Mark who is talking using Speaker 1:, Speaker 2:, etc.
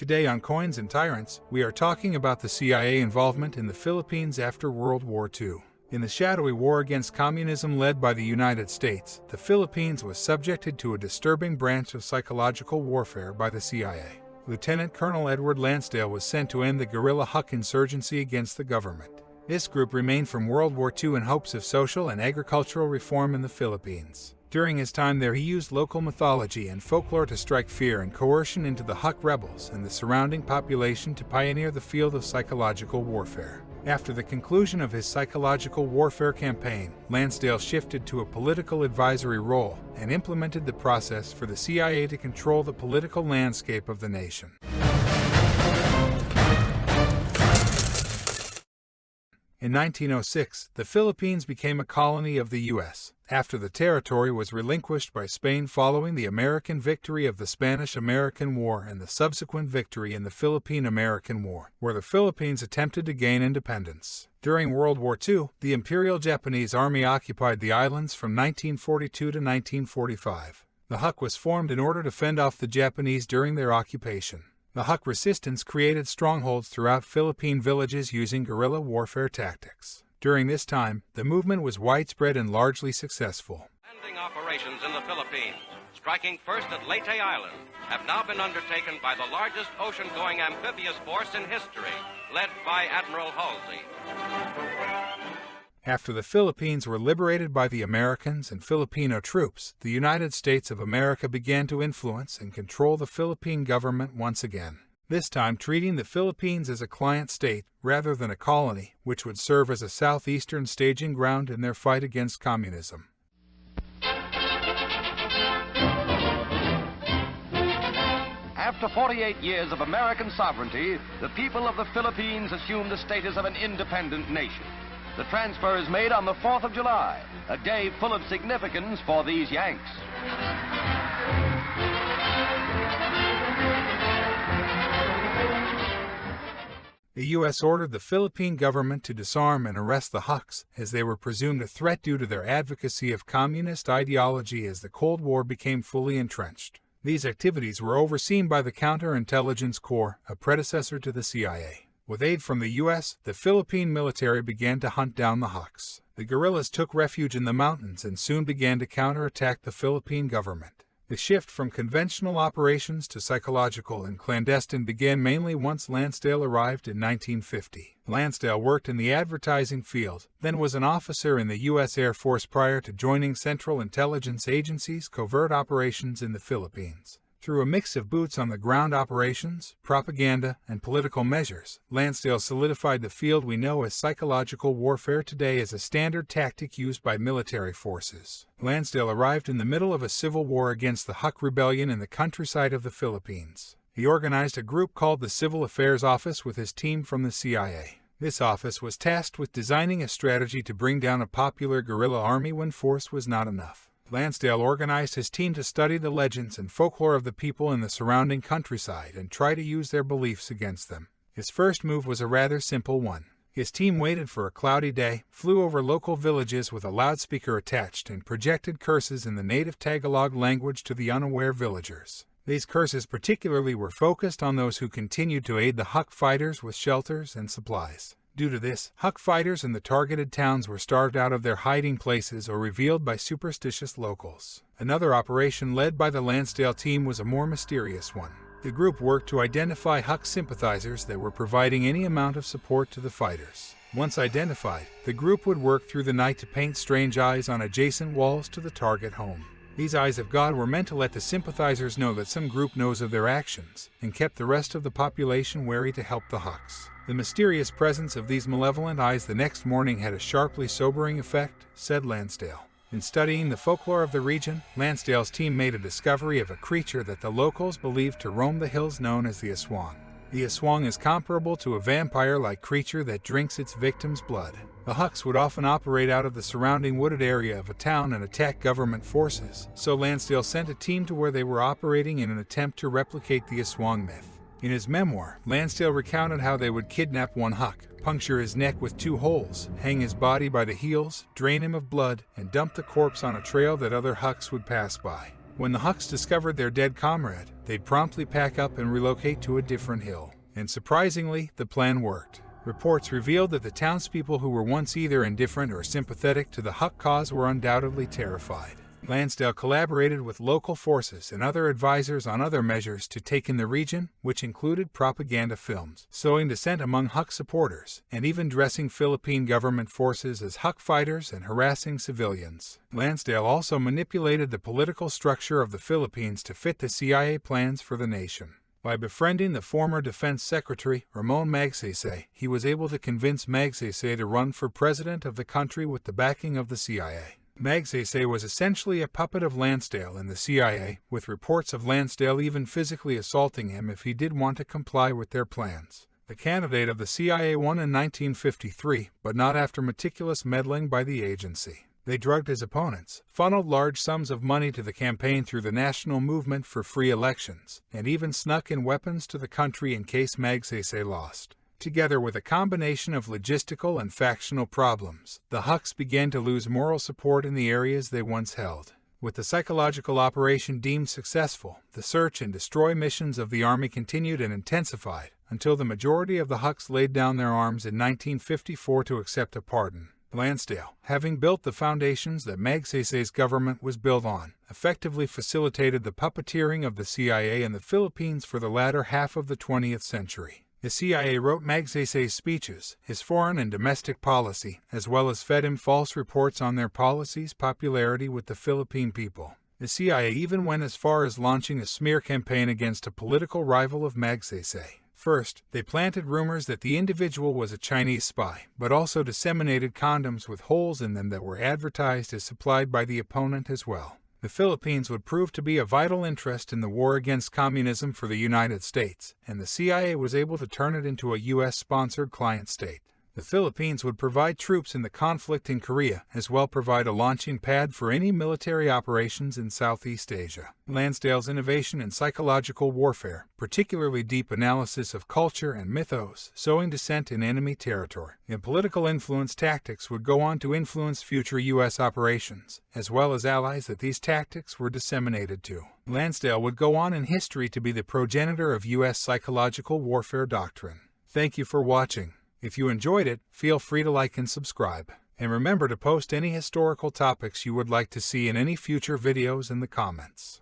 Speaker 1: Today on Coins and Tyrants, we are talking about the CIA involvement in the Philippines after World War II. In the shadowy war against communism led by the United States, the Philippines was subjected to a disturbing branch of psychological warfare by the CIA. Lieutenant Colonel Edward Lansdale was sent to end the guerrilla Huk insurgency against the government. This group remained from World War II in hopes of social and agricultural reform in the Philippines. During his time there, he used local mythology and folklore to strike fear and coercion into the Huk rebels and the surrounding population to pioneer the field of psychological warfare. After the conclusion of his psychological warfare campaign, Lansdale shifted to a political advisory role and implemented the process for the CIA to control the political landscape of the nation. In 1906, the Philippines became a colony of the U.S. after the territory was relinquished by Spain following the American victory of the Spanish-American War and the subsequent victory in the Philippine-American War, where the Philippines attempted to gain independence. During World War II, the Imperial Japanese Army occupied the islands from 1942 to 1945. The Huk was formed in order to fend off the Japanese during their occupation. The Huk resistance created strongholds throughout Philippine villages using guerrilla warfare tactics. During this time, the movement was widespread and largely successful.
Speaker 2: Landing operations in the Philippines, striking first at Leyte Island, have now been undertaken by the largest ocean-going amphibious force in history, led by Admiral Halsey.
Speaker 1: After the Philippines were liberated by the Americans and Filipino troops, the United States of America began to influence and control the Philippine government once again, this time treating the Philippines as a client state rather than a colony, which would serve as a southeastern staging ground in their fight against communism.
Speaker 3: After 48 years of American sovereignty, the people of the Philippines assumed the status of an independent nation. The transfer is made on the 4th of July, a day full of significance for these Yanks.
Speaker 1: The U.S. ordered the Philippine government to disarm and arrest the Huks, as they were presumed a threat due to their advocacy of communist ideology as the Cold War became fully entrenched. These activities were overseen by the Counterintelligence Corps, a predecessor to the CIA. With aid from the U.S., the Philippine military began to hunt down the Huks. The guerrillas took refuge in the mountains and soon began to counterattack the Philippine government. The shift from conventional operations to psychological and clandestine began mainly once Lansdale arrived in 1950. Lansdale worked in the advertising field, then was an officer in the U.S. Air Force prior to joining Central Intelligence Agency's covert operations in the Philippines. Through a mix of boots-on-the-ground operations, propaganda, and political measures, Lansdale solidified the field we know as psychological warfare today as a standard tactic used by military forces. Lansdale arrived in the middle of a civil war against the Huk rebellion in the countryside of the Philippines. He organized a group called the Civil Affairs Office with his team from the CIA. This office was tasked with designing a strategy to bring down a popular guerrilla army when force was not enough. Lansdale organized his team to study the legends and folklore of the people in the surrounding countryside and try to use their beliefs against them. His first move was a rather simple one. His team waited for a cloudy day, flew over local villages with a loudspeaker attached, and projected curses in the native Tagalog language to the unaware villagers. These curses particularly were focused on those who continued to aid the Huk fighters with shelters and supplies. Due to this, Huk fighters in the targeted towns were starved out of their hiding places or revealed by superstitious locals. Another operation led by the Lansdale team was a more mysterious one. The group worked to identify Huk sympathizers that were providing any amount of support to the fighters. Once identified, the group would work through the night to paint strange eyes on adjacent walls to the target home. These eyes of God were meant to let the sympathizers know that some group knows of their actions, and kept the rest of the population wary to help the Huks. The mysterious presence of these malevolent eyes the next morning had a sharply sobering effect, said Lansdale. In studying the folklore of the region, Lansdale's team made a discovery of a creature that the locals believed to roam the hills known as the aswang. The aswang is comparable to a vampire-like creature that drinks its victim's blood. The Huks would often operate out of the surrounding wooded area of a town and attack government forces, so Lansdale sent a team to where they were operating in an attempt to replicate the aswang myth. In his memoir, Lansdale recounted how they would kidnap one Huk, puncture his neck with 2 holes, hang his body by the heels, drain him of blood, and dump the corpse on a trail that other Huks would pass by. When the Hucks discovered their dead comrade, they'd promptly pack up and relocate to a different hill. And surprisingly, the plan worked. Reports revealed that the townspeople who were once either indifferent or sympathetic to the Huck cause were undoubtedly terrified. Lansdale collaborated with local forces and other advisors on other measures to take in the region, which included propaganda films, sowing dissent among Huck supporters, and even dressing Philippine government forces as Huck fighters and harassing civilians. Lansdale also manipulated the political structure of the Philippines to fit the CIA plans for the nation. By befriending the former Defense Secretary, Ramon Magsaysay, he was able to convince Magsaysay to run for president of the country with the backing of the CIA. Magsaysay was essentially a puppet of Lansdale and the CIA, with reports of Lansdale even physically assaulting him if he did want to comply with their plans. The candidate of the CIA won in 1953, but not after meticulous meddling by the agency. They drugged his opponents, funneled large sums of money to the campaign through the National Movement for Free Elections, and even snuck in weapons to the country in case Magsaysay lost. Together with a combination of logistical and factional problems, the Hucks began to lose moral support in the areas they once held. With the psychological operation deemed successful, the search and destroy missions of the Army continued and intensified, until the majority of the Hucks laid down their arms in 1954 to accept a pardon. Lansdale, having built the foundations that Magsaysay's government was built on, effectively facilitated the puppeteering of the CIA in the Philippines for the latter half of the 20th century. The CIA wrote Magsaysay's speeches, his foreign and domestic policy, as well as fed him false reports on their policies' popularity with the Philippine people. The CIA even went as far as launching a smear campaign against a political rival of Magsaysay. First, they planted rumors that the individual was a Chinese spy, but also disseminated condoms with holes in them that were advertised as supplied by the opponent as well. The Philippines would prove to be a vital interest in the war against communism for the United States, and the CIA was able to turn it into a U.S.-sponsored client state. The Philippines would provide troops in the conflict in Korea, as well provide a launching pad for any military operations in Southeast Asia. Lansdale's innovation in psychological warfare, particularly deep analysis of culture and mythos, sowing dissent in enemy territory, and political influence tactics would go on to influence future U.S. operations, as well as allies that these tactics were disseminated to. Lansdale would go on in history to be the progenitor of U.S. psychological warfare doctrine. Thank you for watching. If you enjoyed it, feel free to like and subscribe. And remember to post any historical topics you would like to see in any future videos in the comments.